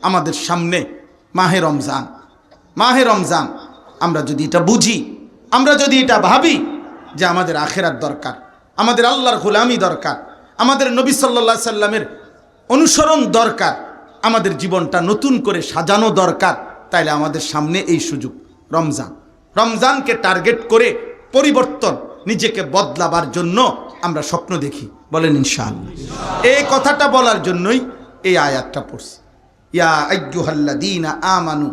আমাদের সামনে মাহে রমজান। মাহে রমজান আমরা যদি এটা বুঝি, আমরা যদি এটা ভাবি যে আমাদের আখিরাত দরকার, আমাদের আল্লাহর গোলামি দরকার, আমাদের নবী সাল্লাল্লাহু আলাইহি সাল্লামের অনুসরণ দরকার, আমাদের জীবনটা নতুন করে সাজানো দরকার, তাইলে আমাদের সামনে এই সুযোগ রমজান। রমজানকে টার্গেট করে পরিবর্তন, নিজেকে বদলাবার জন্য আমরা স্বপ্ন দেখি, বলেন ইনশাআল্লাহ। এই কথাটা বলার জন্যই এই আয়াতটা পড়ছি, ইয়া আইয়ুহাল্লাযীনা আমানু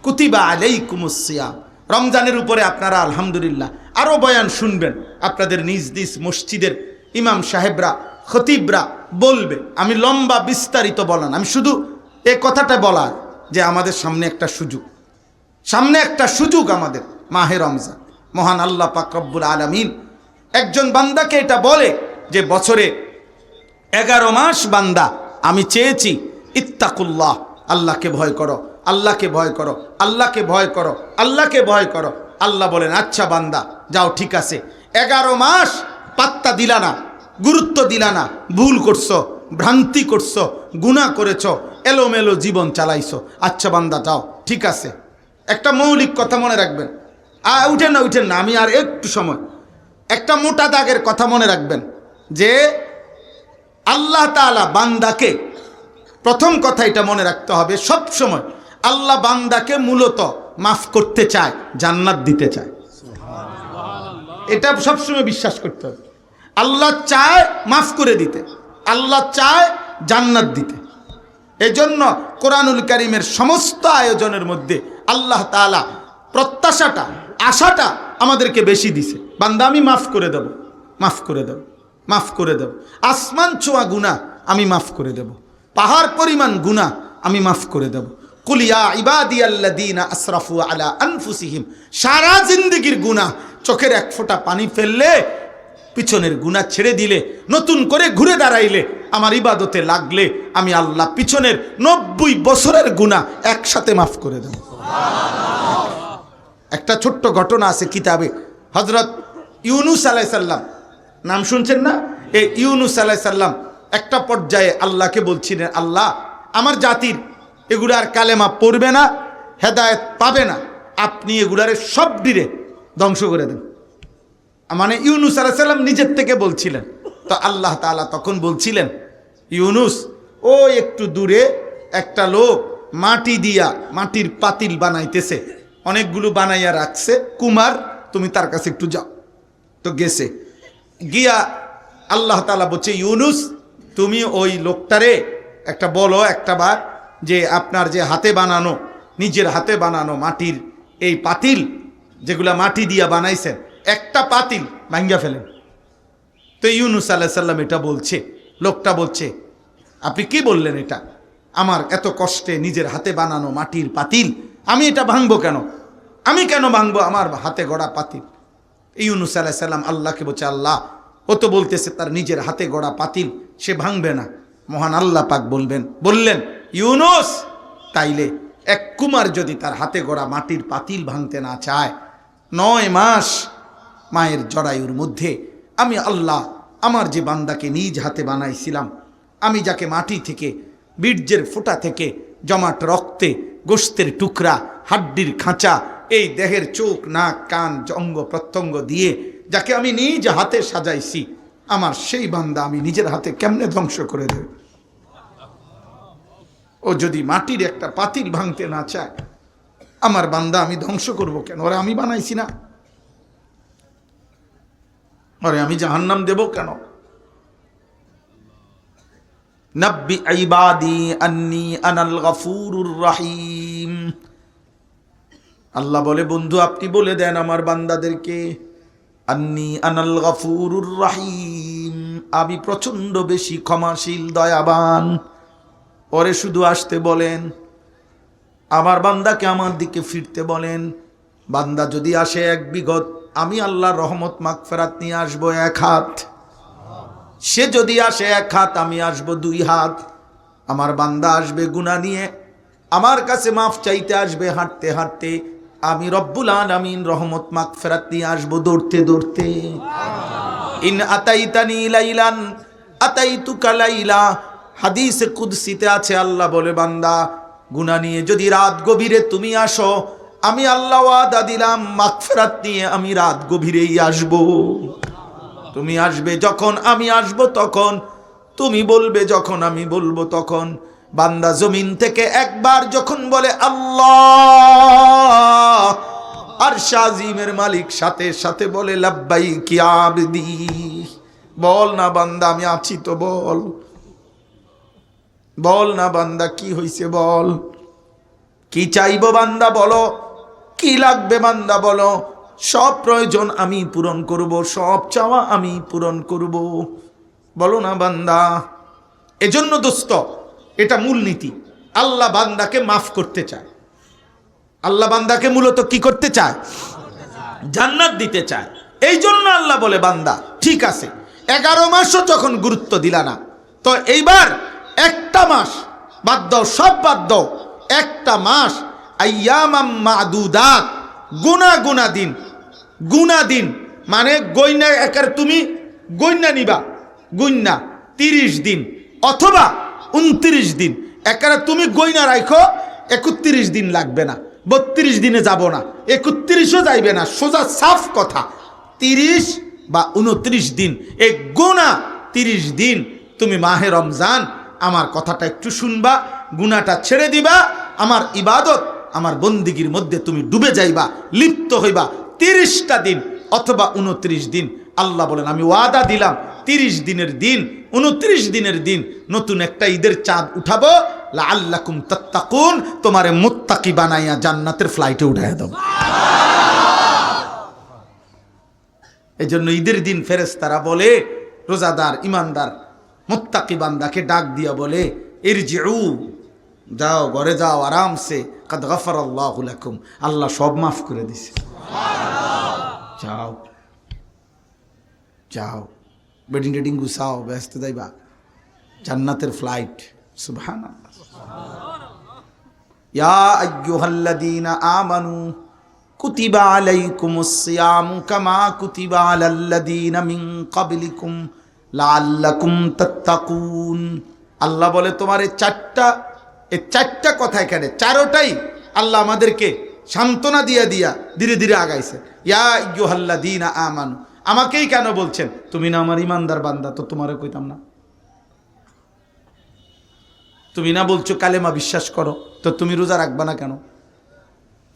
কুতিবা আলাইকুমুস সিয়াম। রমজানের উপরে আপনারা আলহামদুলিল্লাহ আরও বয়ান শুনবেন, আপনাদের নিজ নিজ মসজিদের ইমাম সাহেবরা, খতিবরা বলবে। আমি লম্বা বিস্তারিত বলান, আমি শুধু এই কথাটা বলা যে আমাদের সামনে একটা সুযোগ, সামনে একটা সুযোগ আমাদের মাহে রমজান। মহান আল্লাহ পাক রব্বুল আলামিন একজন বান্দাকে এটা বলে যে বছরে 11 মাস বান্দা আমি চেয়েছি ইত্তাকুল্লাহ, আল্লাহকে ভয় করো, আল্লাহকে ভয় করো, আল্লাহকে ভয় করো, আল্লাহকে ভয় করো। আল্লাহ বলেন আচ্ছা বান্দা যাও, ঠিক আছে, 11 মাস পাত্তা দিলা না, গুরুত্ব দিলা না, ভুল করছো, ভ্রান্তি করছো, গুনাহ করেছো, এলোমেলো জীবন চালাইছো, আচ্ছা বান্দা যাও, ঠিক আছে। একটা মৌলিক কথা মনে রাখবেন, উঠেন না উঠেন না, আমি আর একটু সময়, একটা মোটা দাগের কথা মনে রাখবেন যে আল্লাহ তাআলা বান্দাকে, প্রথম কথা এটা মনে রাখতে হবে সব সময়, আল্লাহ বান্দাকে মূলত মাফ করতে চায়, জান্নাত দিতে চায়। এটা সবসময় বিশ্বাস করতে হবে। আল্লাহ চায় মাফ করে দিতে, আল্লাহ চায় জান্নাত দিতে। এজন্য কোরআনুল কারীমের সমস্ত আয়োজনের মধ্যে আল্লাহ তাআলা প্রত্যাশাটা, আশাটা আমাদেরকে বেশি দিছে, বান্দা আমি মাফ করে দেব, মাফ করে দেব, মাফ করে দেব। আসমান ছোঁয়া গুনাহ আমি মাফ করে দেব, পাহাড় পরিমাণ গুনাহ আমি মাফ করে দেব। কুল ইয়া ইবাদিয়াল্লাযীনা আসরাফু আলা আনফুসিহিম, সারা জিন্দেগির গুনাহ, চোখের এক ফোঁটা পানি ফেললে, পিছনের গুনাহ ছেড়ে দিলে, নতুন করে ঘুরে দাঁড়াইলে, আমার ইবাদতে লাগলে, আমি আল্লাহ পিছনের 90 বছরের গুনাহ একসাথে মাফ করে দেব। একটা ছোট্ট ঘটনা আছে কিতাবে, হযরত ইউনুস আলাইহিস সালাম, নাম শুনছেন না? এই ইউনুস আলাইহিস সালাম একটা পর্যায়ে আল্লাহকে বলছিলেন, আল্লাহ আমার জাতির এগুলার কালেমা পড়বে না, হেদায়েত পাবে না, আপনি এগুলার সব ডিরে ধ্বংস করে দেন। মানে ইউনুস আলাইহিস সালাম নিজের থেকে বলছিলেন। তো আল্লাহ তাআলা তখন বলছিলেন, ইউনুস ও একটু দূরে একটা লোক মাটি দিয়া মাটির পাতিল বানাইতেছে, অনেকগুলো বানাইয়া রাখছে, কুমার তুমি তার কাছে একটু যাও। তো গেছে, গিয়া আল্লাহ তাআলা বলছে, ইউনুস তুমি ওই লোকটারে একটা বলো একটা বার যে আপনার যে হাতে বানানো, নিজের হাতে বানানো মাটির এই পাতিল যেগুলা মাটি দিয়া বানাইছেন, একটা পাতিল ভাঙ্গা ফেলেন। তো ইউনুস আলাইহিস সালাম এটা বলছে, লোকটা বলছে আপনি কি বললেন, এটা আমার এত কষ্টে নিজের হাতে বানানো মাটির পাতিল, আমি এটা ভাঙবো কেন, আমি কেন ভাঙবো আমার হাতে গড়া পাতিল? ইউনুস আলাইহিস সালাম আল্লাহকে বলছে, আল্লাহ ও তো বলতেছে তার নিজের হাতে গড়া পাতিল সে ভাঙবে না। মহান আল্লাহ পাক বললেন, ইউনুস তাইলে এক কুমার যদি তার হাতে গড়া মাটির পাতিল ভাঙতে না চায়, 9 মাস মায়ের জরায়ুর মধ্যে আমি আল্লাহ আমার যে বান্দাকে নিজ হাতে বানাইছিলাম, আমি যাকে মাটি থেকে, বীর্যের ফোঁটা থেকে, জমাট রক্তে, গোশতের টুকরা, হাড্ডির খাঁচা, এই দেহের চোখ, নাক, কান, অঙ্গ প্রত্যঙ্গ দিয়ে যাকে আমি নিজ হাতে সাজাইছি, আমার সেই বান্দা আমি নিজের হাতে কেমনে ধ্বংস করে দেব? ও যদি মাটির একটা পাতিল ভাঙতে না চায়, আমার বান্দা আমি ধ্বংস করব কেন? ওরে আমি বানাইছি না, ওরে আমি জাহান্নাম দেব কেন? নাব্বি ইবাদি আন্নী আনাল গফুরুর রহিম। আল্লাহ বলে, বন্ধু আপনি বলে দেন আমার বান্দাদেরকে, আন্নী আনাল গফুরুর রহিম, আমি প্রচন্ড বেশি ক্ষমাশীল, দয়াবান। ওরে শুধু আসতে বলেন, আমার বান্দাকে আমার দিকে ফিরতে বলেন। বান্দা যদি আসে 1 বিঘত, আমি আল্লাহর রহমত মাগফিরাত নিয়ে আসবো 1 হাত। সে যদি আসে 1 হাত, আমি আসবো 2 হাত। আমার বান্দা আসবে গুনাহ নিয়ে, আমার কাছে মাফ চাইতে আসবে হাঁটতে হাঁটতে, আমি রব্বুল আলামিন রহমত মাগফিরাত নিয়ে আসবো দৌড়তে দৌড়তে। ইন আতাইতানি লাইলান আতাইতুকা লাইলা, হাদিসে কুদসিতে আছে, আল্লাহ বলে, বান্দা গুনাহ নিয়ে যদি রাত গভীরে তুমি আসো, আমি আল্লাহ ওয়াদা দিলাম মাগফিরাত নিয়ে আমি রাত গভীরেই আসব। তুমি আসবে যখন আমি আসব তখন, তুমি বলবে যখন আমি বলবো তখন। বান্দা জমিন থেকে একবার যখন বলে আল্লাহ, আরশ আজিমের মালিক সাথে সাথে বলে লাব্বাইক ইয়া আবদি। বল না বান্দা আমি আছি তো, বল বল না বান্দা কি হইছে, বল কি চাইবো বান্দা বলো, কি লাগবে বান্দা বলো, সব প্রয়োজন আমি পূরণ করব, সব চাওয়া আমি পূরণ করব। বলো না বান্দা। এজন্য দোস্ত, এটা মূলনীতি। আল্লাহ বান্দাকে মাফ করতে চায়। আল্লাহ বান্দাকে মূলত কি করতে চায়? জান্নাত দিতে চায়। এই জন্য আল্লাহ বলে বান্দা ঠিক আছে 11 মাসও যখন গুরুত্ব দিলা না, তো এইবার একটা মাস বাদ দাও, সব বাদ দাও, একটা মাস আইয়ামাম মাদুদাত, গুনা দিন, গুনা দিন মানে গইনা একার তুমি গইনা নিবা, গইনা 30 দিন অথবা 29 দিন, একারে তুমি গইনা রাখো 31 দিন লাগবে না, 32 দিনে যাব না, 31ও যাইবে না, সোজা সাফ কথা 30 বা 29 দিন, এই গুনাহ 30 দিন তুমি মাহে রমজান আমার কথাটা একটু শুনবা, গুনাহটা ছেড়ে দিবা, আমার ইবাদত আমার বন্দিগির মধ্যে তুমি ডুবে যাইবা, লিপ্ত হইবা 30টা দিন অথবা 29 দিন। আল্লাহ বলেন আমি ওয়াদা দিলাম 30 দিনের দিন, 29 দিনের দিন নতুন একটা ঈদের চাঁদ উঠাবো, লাআল্লাকুম তাত্তাকুন, তোমারে মুত্তাকি বানাইয়া জান্নাতের ফ্লাইটে উঠাইয়া দেব। এই জন্য ঈদের দিন ফেরেশতারা বলে, রোজাদার ইমানদার মুত্তাকি বান্দাকে ডাক দিয়া বলে ইরজিউ, যাও ঘরে যাও আরামসে, কাদ গফারাল্লাহু লাকুম, আল্লাহ সব মাফ করে দিছে, যাও যাও বেডিং টেডিং গুছাও, ব্যস্ত যাইবা জান্নাতের ফ্লাইট। সুবহানাল্লাহ। ইয়া আইয়ুহাল্লাযীনা আমানু কুতিবা আলাইকুমুস সিয়ামু কামা কুতিবা আলাল্লাযীনা মিন ক্বাবলিকুম লাআল্লাকুম তাত্তাকুন। আল্লাহ বলে তোমার এই চারটা কথা, এখানে চারোটাই আল্লাহ আমাদেরকে সান্ত্বনা দিয়া ধীরে ধীরে আগাইছে। ইয়া আইয়ুহাল্লাযীনা আমানু, আমাকেই কেন বলছেন? তুমি না আমার ইমানদার বান্দা, তো তোমারে কইতাম না? তুমি না বলছো কালেমা বিশ্বাস করো, তো তুমি রোজা রাখবা না কেন?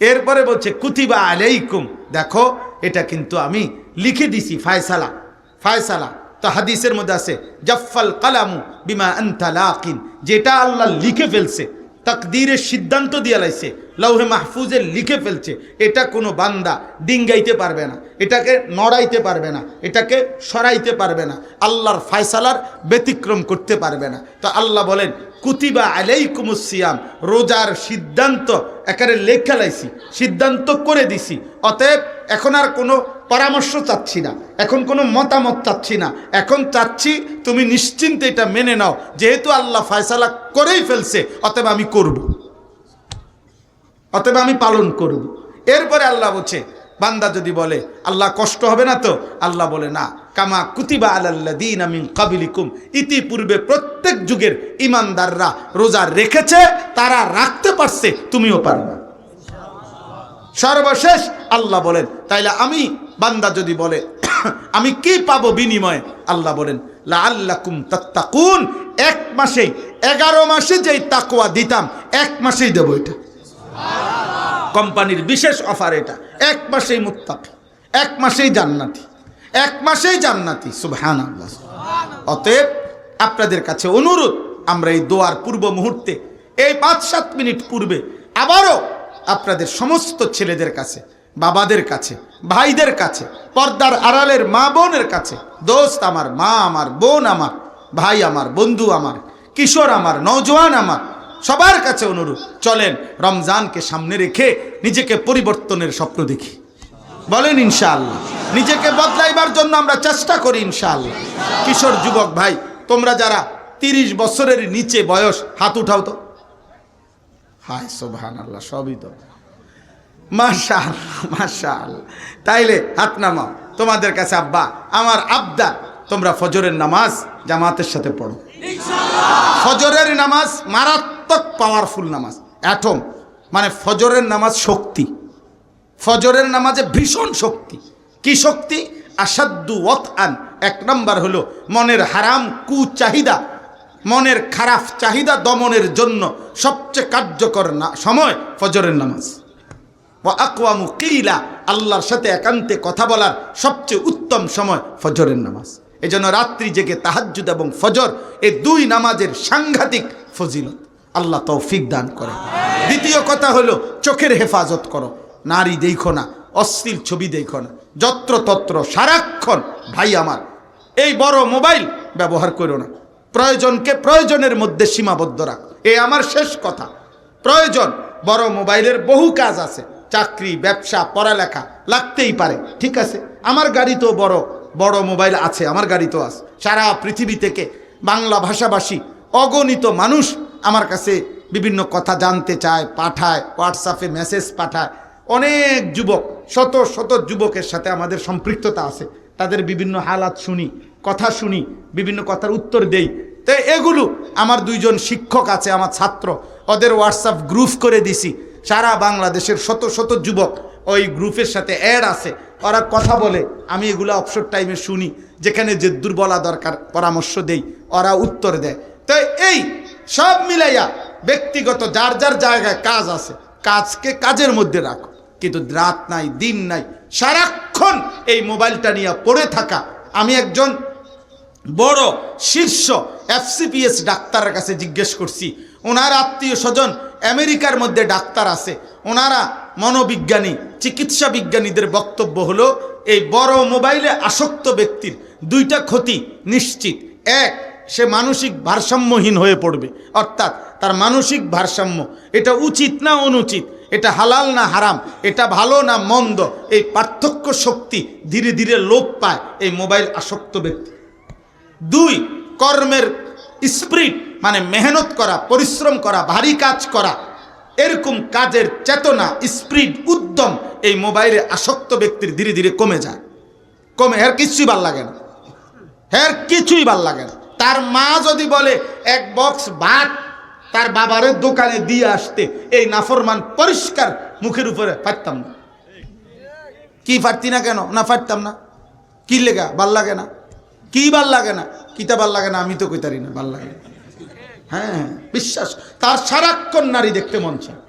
এরপরে বলছে কুতিবা আলাইকুম, দেখো এটা কিন্তু আমি লিখে দিছি, ফায়সালা। তো হাদিসের মধ্যে আছে জাফাল কালামু বিমা আনতা লাকিন, যেটা আল্লাহ লিখে ফেলছে, তাকদীরের সিদ্ধান্ত দিয়ে লাইছে, লৌহে মাহফুজে লিখে ফেলছে, এটা কোনো বান্দা ডিঙ্গাইতে পারবে না, এটাকে নড়াইতে পারবে না, এটাকে সরাইতে পারবে না, আল্লাহর ফায়সালার ব্যতিক্রম করতে পারবে না। তো আল্লাহ বলেন কুতিবা আলাইকুমুস সিয়াম, রোজার সিদ্ধান্ত একারে লেখা লাইছি, সিদ্ধান্ত করে দিছি। অতএব এখন আর কোনো পরামর্শ চাচ্ছি না, এখন কোনো মতামত চাচ্ছি না, এখন চাচ্ছি তুমি নিশ্চিন্তে এটা মেনে নাও, যেহেতু আল্লাহ ফায়সালা করেই ফেলছে, অতএব আমি করব, অতএব আমি পালন করব। এরপরে আল্লাহ বলছে বান্দা যদি বলে আল্লাহ কষ্ট হবে না তো, আল্লাহ বলে না, কামা কুতিবা আলাল্লাযীনা মিন ক্বাবলিকুম, ইতিপূর্বে প্রত্যেক যুগের ইমানদাররা রোজা রেখেছে, তারা রাখতে পারছে, তুমিও পারবে। সর্বশেষ আল্লাহ বলেন তাইলে আমি, বান্দা যদি বলে আমি কি পাবো বিনিময়ে, আল্লাহ বলেন লাআল্লাকুম তাত্তাকুন, 1 মাসেই 11 মাসে যেই তাকওয়া দিতাম 1 মাসেই দেব। এটা কোম্পানির বিশেষ অফার, এটা 1 মাসেই মুত্তাকি, 1 মাসেই জান্নাতি, 1 মাসেই জান্নাতি। সুবহানাল্লাহ। অতএব আপনাদের কাছে অনুরোধ, আমরা এই দোয়ার পূর্ব মুহূর্তে এই 5-7 মিনিট পূর্বে আবারও আপনাদের সমস্ত ছেলেদের কাছে, বাবাদের কাছে, ভাইদের কাছে, পর্দার আড়ালের মা বোনের কাছে, দোস্ত আমার, মা আমার, বোন আমার, ভাই আমার, বন্ধু আমার, কিশোর আমার, নওজোয়ান আমার, সবার কাছে অনুরোধ, চলেন রমজানকে সামনে রেখে নিজেকে পরিবর্তনের স্বপ্ন দেখি। বলেন ইনশাআল্লাহ। নিজেকে বদলাইবার জন্য আমরা চেষ্টা করি ইনশাআল্লাহ। কিশোর যুবক ভাই, তোমরা যারা 30 বছরের নিচে বয়স, হাত উঠাও তো। হায় সুবহানাল্লাহ, সবই তো মাশাআল্লাহ মাশাআল্লাহ। তাইলে হাত নামাও। তোমাদের কাছে আব্বা আমার আবদার, তোমরা ফজরের নামাজ জামাতের সাথে পড়ো ইনশাআল্লাহ। ফজরের নামাজ মারাত্মক পাওয়ারফুল নামাজ, অ্যাটম। মানে ফজরের নামাজ শক্তি, ফজরের নামাজে ভীষণ শক্তি। কি শক্তি? আসাদ্দু ওয়াতআন, এক নাম্বার হলো মনের হারাম কুচাহিদা, মনের খারাপ চাহিদা দমনের জন্য সবচেয়ে কার্যকর সময় ফজরের নামাজ। ওয়া আকওয়ামু কিলা, আল্লাহর সাথে একান্তে কথা বলার সবচেয়ে উত্তম সময় ফজরের নামাজ। এজন্য রাত্রি জেগে তাহাজ্জুদ এবং ফজর এই দুই নামাজের সাংঘাতিক ফজিলত। আল্লাহ তৌফিক দান করে। দ্বিতীয় কথা হলো চোখের হেফাজত করো, নারী দেখো না, অশ্লীল ছবি দেখো না, যত্রতত্র সারাক্ষণ। ভাই আমার, এই বড় মোবাইল ব্যবহার করো না, প্রয়োজনকে প্রয়োজনের মধ্যে সীমাবদ্ধ রাখ। এই আমার শেষ কথা। প্রয়োজন, বড় মোবাইলের বহু কাজ আছে, চাকরি, ব্যবসা, পড়ালেখা লাগতেই পারে, ঠিক আছে। আমার গাড়িতেও বড় বড় মোবাইল আছে, আমার গাড়িতেও আছে। সারা পৃথিবী থেকে বাংলা ভাষাভাষী অগণিত মানুষ আমার কাছে বিভিন্ন কথা জানতে চায়, পাঠায়, হোয়াটসঅ্যাপে মেসেজ পাঠায়। অনেক যুবক, শত শত যুবকের সাথে আমাদের সম্পৃক্ততা আছে, তাদের বিভিন্ন হালাত শুনি, কথা শুনি, বিভিন্ন কথার উত্তর দেই। তো এগুলো আমার দুইজন শিক্ষক আছে, আমার ছাত্র, ওদের হোয়াটসঅ্যাপ গ্রুপ করে দিছি। সারা বাংলাদেশের শত শত যুবক ওই গ্রুপের সাথে অ্যাড আছে, ওরা কথা বলে, আমি এগুলো অবসর টাইমে শুনি। যেখানে যে দুর্বলা দরকার পরামর্শ দেই, ওরা উত্তর দেয়। তো এই সব মিলাইয়া ব্যক্তিগত যার যার জায়গায় কাজ আছে, কাজকে কাজের মধ্যে রাখো, কিন্তু রাত নাই দিন নাই সারাক্ষণ এই মোবাইলটা নিয়ে পড়ে থাকা। আমি একজন বড় শীর্ষ FCPS ডাক্তারের কাছে জিজ্ঞেস করছি, ওনার আত্মীয় স্বজন আমেরিকার মধ্যে ডাক্তার আছে, ওনারা মনোবিজ্ঞানী, চিকিৎসা বিজ্ঞানীদের বক্তব্য হলো এই বড় মোবাইলে আসক্ত ব্যক্তির দুইটা ক্ষতি নিশ্চিত। এক, সে মানসিক ভারসাম্যহীন হয়ে পড়বে, অর্থাৎ তার মানসিক ভারসাম্য, এটা উচিত না অনুচিত, এটা হালাল না হারাম, এটা ভালো না মন্দ, এই পার্থক্য শক্তি ধীরে ধীরে লোপ পায় এই মোবাইল আসক্ত ব্যক্তি। দুই, কর্মের স্পিরিট, মানে মেহনত করা, পরিশ্রম করা, ভারী কাজ করা, এরকম কাজের চেতনা, স্পিরিট, উদ্যম এই মোবাইলে আসক্ত ব্যক্তির ধীরে ধীরে কমে যায়। কমে, এর কিছুই ভাল লাগে না, এর কিছুই ভাল লাগে না। তার মা যদি বলে এক বক্স ভাত তার বাবারের দোকানে দিয়ে আসতে, এই নাফরমান পরিষ্কার মুখের উপরে পারতাম না। কি পারতি না কেন? না পারতাম না। কি লেগা? ভাল লাগে না। কি ভাল লাগে না? কিতা ভাল লাগে না? আমি তো কইতারি না, ভাল লাগে। হ্যাঁ, বিশ্বাস। তার সারাক্ষণ নারী দেখতে মন চায়,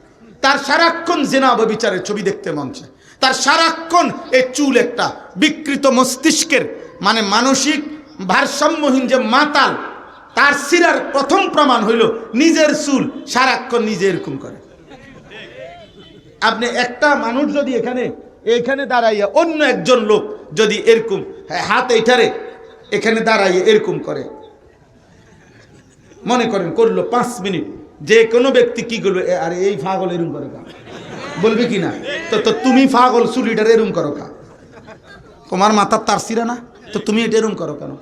তার সারাক্ষণ জেনা ব্যভিচারের ছবি দেখতে মন চায়, তার সারাক্ষণ এই চুল একটা বিকৃত মস্তিষ্কের, মানে মানসিক ভারসাম্যহীন যে মাতাল, তার সিরার প্রথম প্রমাণ হইল নিজের চুল সারাক্ষণ নিজে এরকম করে। আপনি একটা মানুষ যদি এখানে দাঁড়াইয়া অন্য একজন লোক যদি এরকম হাত এইটারে এখানে দাঁড়াইয়া এরকম করে, মনে করেন করলো 5 মিনিট, যে কোনো ব্যক্তি কি করবে? আরে এই পাগল এরকম করে কা, বলবে কি না? তো তুমি পাগল, চুলিটার এরকম করো কা, তোমার মাথার তার সিরা না, তো তুমি এটা এরকম করো কেন?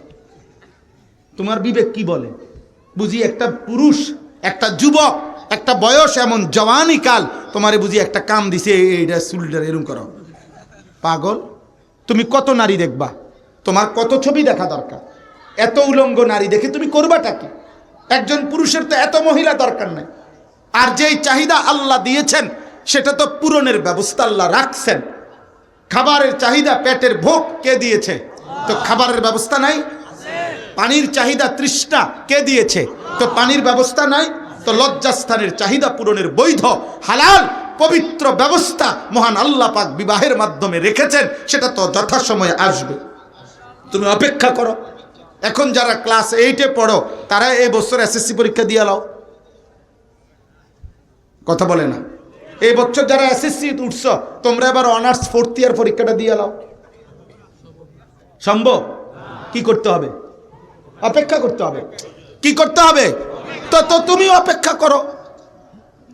তোমার বিবেক কি বলে? বুঝি একটা পুরুষ, একটা যুবক, একটা বয়স, এমন জওয়ানি কাল, তোমারে বুঝি একটা কাম দিছে, এইটা চুলটার এরকম করো? পাগল। তুমি কত নারী দেখবা, তোমার কত ছবি দেখা দরকার? এত উলঙ্গ নারী দেখে তুমি করবাটা কি? একজন পুরুষের তো এত মহিলা দরকার নাই। আর যেই চাহিদা আল্লাহ দিয়েছেন সেটা তো পূরণের ব্যবস্থা আল্লাহ রাখছেন। খাবারের চাহিদা, পেটের ভোগ কে দিয়েছে? তো খাবারের ব্যবস্থা নাই। পানির চাহিদা, তৃষ্ণা কে দিয়েছে? তো পানির ব্যবস্থা নাই। তো লজ্জাস্থানের চাহিদা পূরণের বৈধ হালাল পবিত্র ব্যবস্থা মহান আল্লাহ পাক বিবাহের মাধ্যমে রেখেছেন, সেটা তো যথাসময়ে আসবে। তুমি অপেক্ষা করো। এখন যারা ক্লাস 8-এ পড়ো তারা এই বছর SSC পরীক্ষা দিয়ে লাও। কথা বলে না। এই বছর যারা SSC উঠছ, তোমরা এবার অনার্স 4th ইয়ার পরীক্ষাটা দিয়ে লাও। সম্ভব? কি করতে হবে? অপেক্ষা করতে হবে। কি করতে হবে? তো তুমি অপেক্ষা করো,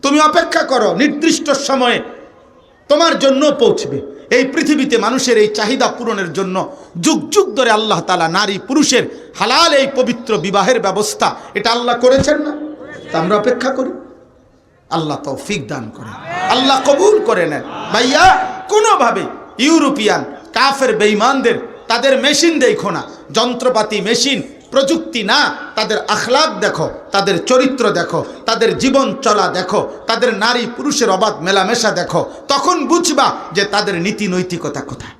তুমি অপেক্ষা করো। নির্দিষ্ট সময়ে তোমার জন্য পৌঁছবে। এই পৃথিবীতে মানুষের এই চাহিদা পূরণের জন্য যুগ যুগ ধরে আল্লাহ তাআলা নারী পুরুষের হালাল এই পবিত্র বিবাহের ব্যবস্থা এটা আল্লাহ করেছেন না? তা আমরা অপেক্ষা করি। আল্লাহ তৌফিক দান করেন, আল্লাহ কবুল করে নেন। ভাইয়া, কোনোভাবে ইউরোপিয়ান কাফের বেঈমানদের তাদের মেশিন দেখো না, যন্ত্রপাতি মেশিন প্রযুক্তি না, তাদের আখলাক দেখো, তাদের চরিত্র দেখো, তাদের জীবন চলা দেখো, তাদের নারী পুরুষের অবাধ মেলামেশা দেখো, তখন বুঝবা যে তাদের নীতি নৈতিকতা কোথায়।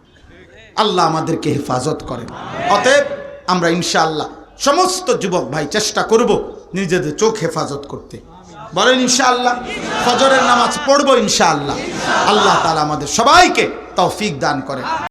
আল্লাহ আমাদেরকে হেফাজত করেন। অতএব আমরা ইনশাআল্লাহ সমস্ত যুবক ভাই চেষ্টা করব নিজেদের চোখ হেফাজত করতে। বলেন ইনশাআল্লাহ। ফজরের নামাজ পড়বো ইনশাআল্লাহ। আল্লাহ তাআলা আমাদের সবাইকে তৌফিক দান করেন।